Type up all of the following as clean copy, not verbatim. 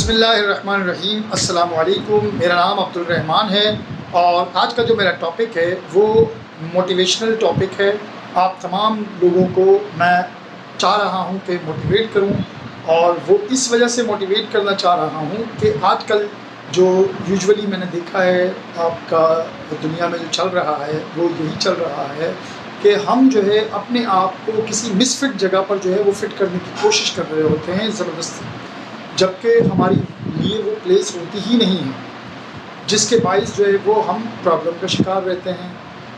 बिस्मिल्लाहिर्रहमानिर्रहीम। अस्सलाम वालेकुम। मेरा नाम अब्दुल रहमान है और आज का जो मेरा टॉपिक है वो मोटिवेशनल टॉपिक है। आप तमाम लोगों को मैं चाह रहा हूँ कि मोटिवेट करूँ, और वो इस वजह से मोटिवेट करना चाह रहा हूँ कि आजकल जो यूजुअली मैंने देखा है आपका दुनिया में जो चल रहा है वो यही चल रहा है कि हम जो है अपने आप को किसी मिसफिट जगह पर जो है वो फिट करने की कोशिश कर रहे होते हैं ज़बरदस्ती, जबकि हमारी लिए वो प्लेस होती ही नहीं है, जिसके बाइस जो है वो हम प्रॉब्लम का शिकार रहते हैं।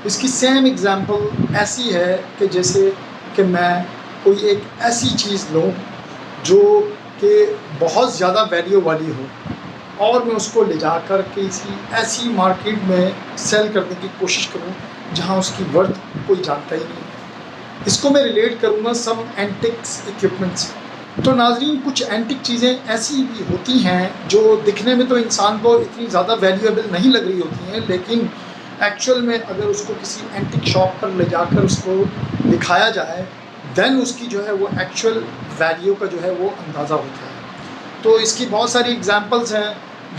इसकी सेम एग्ज़ाम्पल ऐसी है कि जैसे कि मैं कोई एक ऐसी चीज़ लूँ जो कि बहुत ज़्यादा वैल्यू वाली हो और मैं उसको ले जाकर किसी ऐसी मार्केट में सेल करने की कोशिश करूँ जहाँ उसकी वर्थ कोई जानता ही नहीं। इसको मैं रिलेट करूँगा सम एंटिक्स इक्विपमेंट्स। तो नाज़रीन, कुछ एंटिक चीज़ें ऐसी भी होती हैं जो दिखने में तो इंसान को इतनी ज़्यादा वैल्यूएबल नहीं लग रही होती हैं, लेकिन एक्चुअल में अगर उसको किसी एंटिक शॉप पर ले जाकर उसको दिखाया जाए देन उसकी जो है वो एक्चुअल वैल्यू का जो है वो अंदाज़ा होता है। तो इसकी बहुत सारी एग्जांपल्स हैं।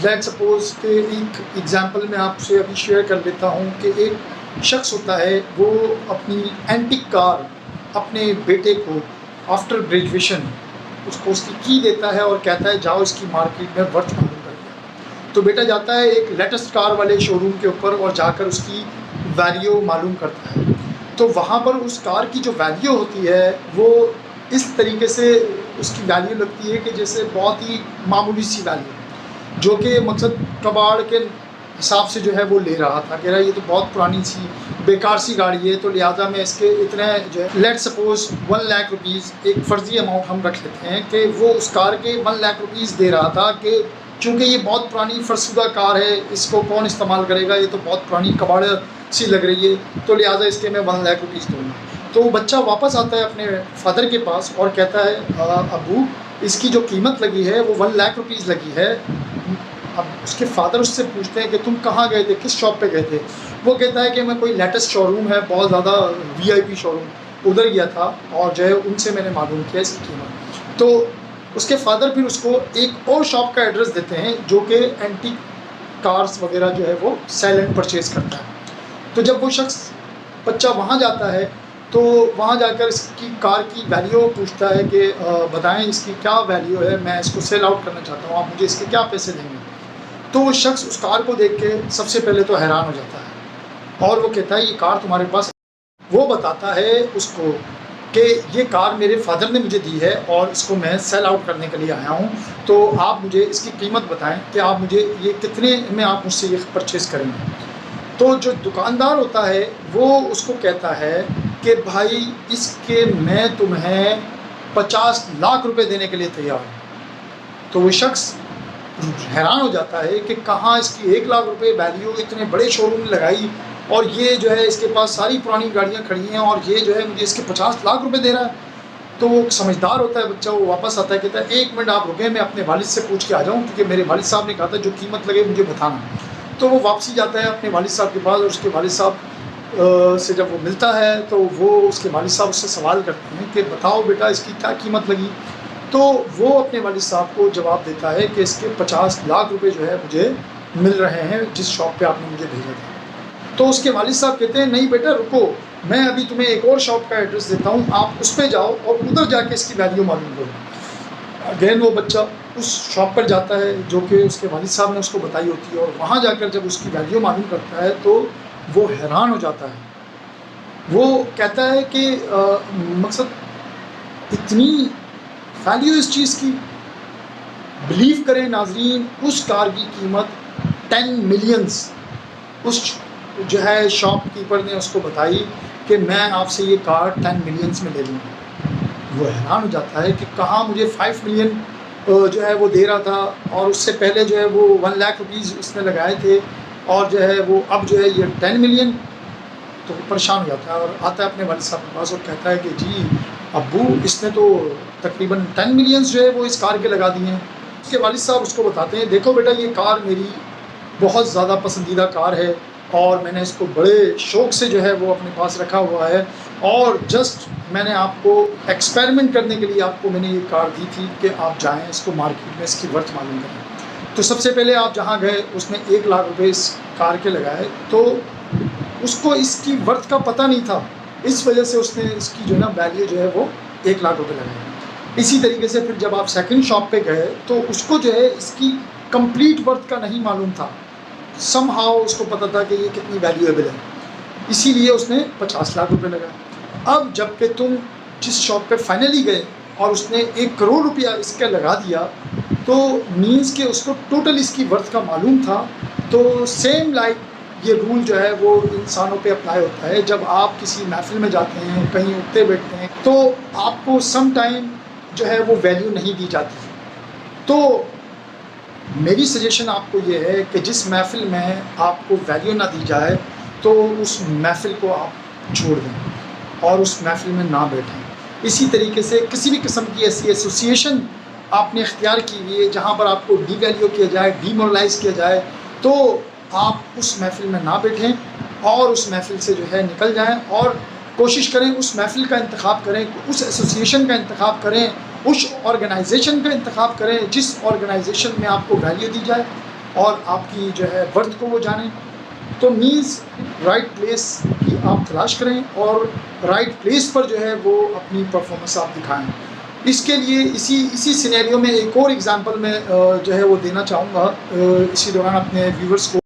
लेट्स सपोज़ कि एक एग्जांपल मैं आपसे अभी शेयर कर लेता हूँ कि एक शख्स होता है, वो अपनी एंटिक कार अपने बेटे को आफ्टर ग्रेजुएशन उसको उसकी की देता है और कहता है जाओ इसकी मार्केट में वर्थ मालूम कर लिया। तो बेटा जाता है एक लेटेस्ट कार वाले शोरूम के ऊपर और जाकर उसकी वैल्यू मालूम करता है। तो वहाँ पर उस कार की जो वैल्यू होती है वो इस तरीके से उसकी वैल्यू लगती है कि जैसे बहुत ही मामूली सी वैल्यू, जो कि मकसद कबाड़ के हिसाब से जो है वो ले रहा था। कह रहा है ये तो बहुत पुरानी सी बेकार सी गाड़ी है, तो लिहाजा मैं इसके इतने जो है लेट सपोज़ 1 लाख रुपीज़ एक फ़र्ज़ी अमाउंट हम रख लेते हैं कि वो उस कार के 1 लाख रुपीज़ दे रहा था कि चूँकि ये बहुत पुरानी फरसुदा कार है, इसको कौन इस्तेमाल करेगा, ये तो बहुत पुरानी कबाड़ सी लग रही है, तो लिहाजा इसके मैं 1 लाख रुपीज़ दूँगा। तो बच्चा वापस आता है अपने फादर के पास और कहता है अबू इसकी जो कीमत लगी है वो 1 लाख रुपीज़ लगी है। अब उसके फादर उससे पूछते हैं कि तुम कहाँ गए थे, किस शॉप पे गए थे। वो कहता है कि मैं कोई लेटेस्ट शोरूम है, बहुत ज़्यादा वीआईपी शोरूम, उधर गया था और जो है उनसे मैंने मालूम किया इसकी कीमत। तो उसके फादर फिर उसको एक और शॉप का एड्रेस देते हैं जो कि एंटीक कार्स वगैरह जो है वो सेल एंड परचेज़ करता है। तो जब वो शख्स बच्चा वहाँ जाता है तो वहाँ जाकर इसकी कार की वैल्यू पूछता है कि बताएं इसकी क्या वैल्यू है, मैं इसको सेल आउट करना चाहता हूँ, आप मुझे इसके क्या पैसे देंगे। तो वो शख्स उस कार को देख के सबसे पहले तो हैरान हो जाता है और वो कहता है ये कार तुम्हारे पास। वो बताता है उसको कि ये कार मेरे फादर ने मुझे दी है और इसको मैं सेल आउट करने के लिए आया हूँ, तो आप मुझे इसकी कीमत बताएं कि आप मुझे ये कितने में आप मुझसे ये परचेज़ करेंगे। तो जो दुकानदार होता है वो उसको कहता है कि भाई इसके मैं तुम्हें 50 लाख रुपए देने के लिए तैयार हूँ। तो वो शख्स हैरान हो जाता है कि कहाँ इसकी 1 लाख रुपए वैल्यू इतने बड़े शोरूम में लगाई और ये जो है इसके पास सारी पुरानी गाड़ियाँ खड़ी हैं और ये जो है मुझे इसके 50 लाख रुपए दे रहा है। तो वो समझदार होता है बच्चा, वो वापस आता है, कहता है 1 मिनट आप रुके, मैं अपने वालिद से पूछ के आ जाऊँ, क्योंकि मेरे वालिद साहब ने कहा था जो कीमत लगे मुझे बताना। तो वो वापसी जाता है अपने वालिद साहब के पास और उसके वालिद साहब से जब वो मिलता है तो वो उसके वालिद साहब उससे सवाल करते हैं कि बताओ बेटा इसकी क्या कीमत लगी। तो वो अपने वालिद साहब को जवाब देता है कि इसके 50 लाख रुपए जो है मुझे मिल रहे हैं जिस शॉप पे आपने मुझे भेजा था। तो उसके वालिद साहब कहते हैं नहीं बेटा रुको, मैं अभी तुम्हें एक और शॉप का एड्रेस देता हूँ, आप उस पर जाओ और उधर जाके इसकी वैल्यू मालूम करो। अगेन वो बच्चा उस शॉप पर जाता है जो कि उसके वालिद साहब ने उसको बताई होती है और वहाँ जाकर जब उसकी वैल्यू मालूम करता है तो वो हैरान हो जाता है। वो कहता है कि मकसद इतनी वैल्यू इस चीज़ की, बिलीव करें नाजरीन, उस कार की कीमत 10 मिलियंस उस जो है शॉपकीपर ने उसको बताई कि मैं आपसे ये कार 10 मिलियंस में ले लूँगा। वो हैरान हो जाता है कि कहाँ मुझे 5 मिलियन जो है वो दे रहा था और उससे पहले जो है वो 1 लाख रुपीज़ उसने लगाए थे और जो है वो अब जो है ये 10 मिलियन। तो वो परेशान हो जाता है और आता है अपने वालिद साहब के पास और कहता है कि जी अब्बू इसने तो तकरीबन 10 मिलियंस जो है वो इस कार के लगा दिए हैं। उसके वालिद साहब उसको बताते हैं देखो बेटा ये कार मेरी बहुत ज़्यादा पसंदीदा कार है और मैंने इसको बड़े शौक़ से जो है वो अपने पास रखा हुआ है और जस्ट मैंने आपको एक्सपेरिमेंट करने के लिए आपको मैंने ये कार दी थी कि आप जाएं इसको मार्केट में इसकी वर्थ मालूम करें। तो सबसे पहले आप जहाँ गए उसने 1 लाख रुपए इस कार के लगाए, तो उसको इसकी वर्थ का पता नहीं था, इस वजह से उसने इसकी जो है ना वैल्यू जो है वो 1 लाख रुपए लगाए। इसी तरीके से फिर जब आप सेकंड शॉप पे गए तो उसको जो है इसकी कंप्लीट वर्थ का नहीं मालूम था, समहाउ उसको पता था कि ये कितनी वैल्यूएबल है, इसीलिए उसने 50 लाख रुपए लगाए। अब जबकि तुम जिस शॉप पे फाइनली गए और उसने 1 करोड़ रुपया इसका लगा दिया, तो मीन्स कि उसको टोटल इसकी वर्थ का मालूम था। तो सेम लाइक ये रूल जो है वो इंसानों पे अप्लाई होता है। जब आप किसी महफिल में जाते हैं, कहीं उठते बैठते हैं, तो आपको सम टाइम जो है वो वैल्यू नहीं दी जाती। तो मेरी सजेशन आपको ये है कि जिस महफिल में आपको वैल्यू ना दी जाए तो उस महफिल को आप छोड़ दें और उस महफिल में ना बैठें। इसी तरीके से किसी भी किस्म की ऐसी एसोसिएशन आपने इख्तियार की हुई है जहाँ पर आपको डीवैल्यू किया जाए, डीमोरलाइज किया जाए, तो आप उस महफिल में ना बैठें और उस महफिल से जो है निकल जाएं और कोशिश करें उस महफिल का इंतखाब करें, उस एसोसिएशन का इंतखाब करें, उस ऑर्गेनाइजेशन का इंतखाब करें जिस ऑर्गेनाइजेशन में आपको वैल्यू दी जाए और आपकी जो है वर्थ को वो जानें। तो मीन्स राइट प्लेस की आप तलाश करें और राइट प्लेस पर जो है वो अपनी परफॉर्मेंस आप दिखाएं। इसके लिए इसी सिनेरियो में एक और एग्जांपल मैं जो है वो देना चाहूँगा इसी दौरान अपने व्यूवर्स को,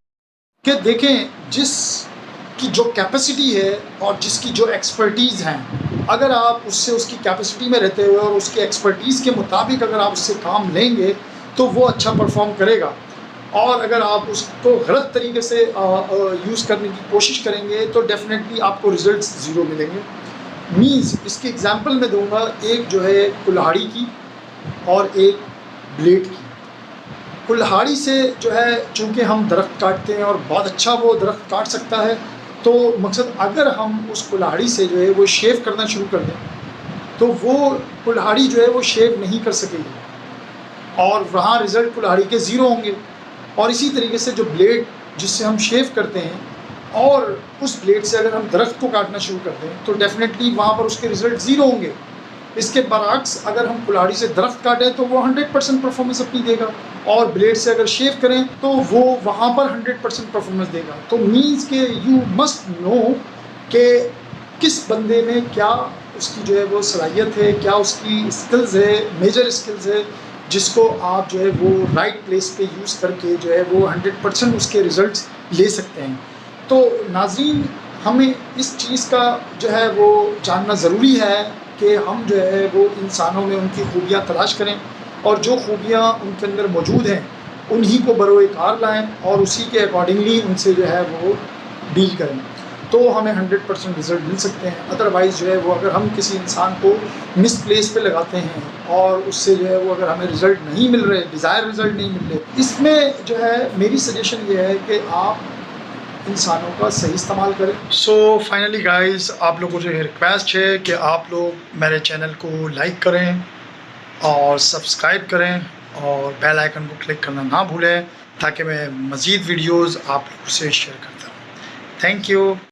कि देखें जिसकी जो कैपेसिटी है और जिसकी जो एक्सपर्टीज़ हैं, अगर आप उससे उसकी कैपेसिटी में रहते हुए और उसकी एक्सपर्टीज़ के मुताबिक अगर आप उससे काम लेंगे तो वो अच्छा परफॉर्म करेगा। और अगर आप उसको गलत तरीके से यूज़ करने की कोशिश करेंगे तो डेफिनेटली आपको रिजल्ट्स ज़ीरो मिलेंगे। मीन्स इसकी एग्जांपल मैं दूंगा, एक जो है कुल्हाड़ी की और एक ब्लेड की। कुल्हाड़ी से जो है चूँकि हम दरख्त काटते हैं और बहुत अच्छा वो दरख्त काट सकता है, तो मकसद अगर हम उस कुल्हाड़ी से जो है वो शेव करना शुरू कर दें तो वो कुल्हाड़ी जो है वो शेव नहीं कर सकेगी और वहाँ रिज़ल्ट कुल्हाड़ी के ज़ीरो होंगे। और इसी तरीके से जो ब्लेड जिससे हम शेव करते हैं और उस ब्लेड से अगर हम दरख्त को काटना शुरू कर दें तो डेफिनेटली वहाँ पर उसके रिज़ल्ट ज़ीरो होंगे। इसके बरअक्स अगर हम कुल्हाड़ी से दरख्त काटें तो वो 100% परफॉर्मेंस अपनी देगा और ब्लेड से अगर शेव करें तो वो वहाँ पर 100% परफॉर्मेंस देगा। तो मीन्स के यू मस्ट नो कि किस बंदे में क्या उसकी जो है वो सलाहियत है, क्या उसकी स्किल्स है, मेजर स्किल्स है, जिसको आप जो है वो राइट प्लेस पे यूज़ करके जो है वो 100% उसके रिज़ल्ट्स ले सकते हैं। तो नाज़रीन, हमें इस चीज़ का जो है वो जानना ज़रूरी है कि हम जो है वो इंसानों में उनकी खूबियाँ तलाश करें और जो खूबियाँ उनके अंदर मौजूद हैं उन्हीं को बरोए कार लाएँ और उसी के अकॉर्डिंगली उनसे जो है वो डील करें, तो हमें 100% रिज़ल्ट मिल सकते हैं। अदरवाइज़ जो है वो अगर हम किसी इंसान को मिस प्लेस पे लगाते हैं और उससे जो है वो अगर हमें रिज़ल्ट नहीं मिल रहे, डिज़ायर रिज़ल्ट नहीं मिल रहे, इसमें जो है मेरी सजेशन ये है कि आप इंसानों का सही इस्तेमाल करें। सो फाइनली गाइस, आप लोगों से रिक्वेस्ट है कि आप लोग मेरे चैनल को लाइक करें और सब्सक्राइब करें और बेल आइकन को क्लिक करना ना भूलें ताकि मैं मज़ीद वीडियोज़ आप लोगों से शेयर करता रहूँ। Thank you.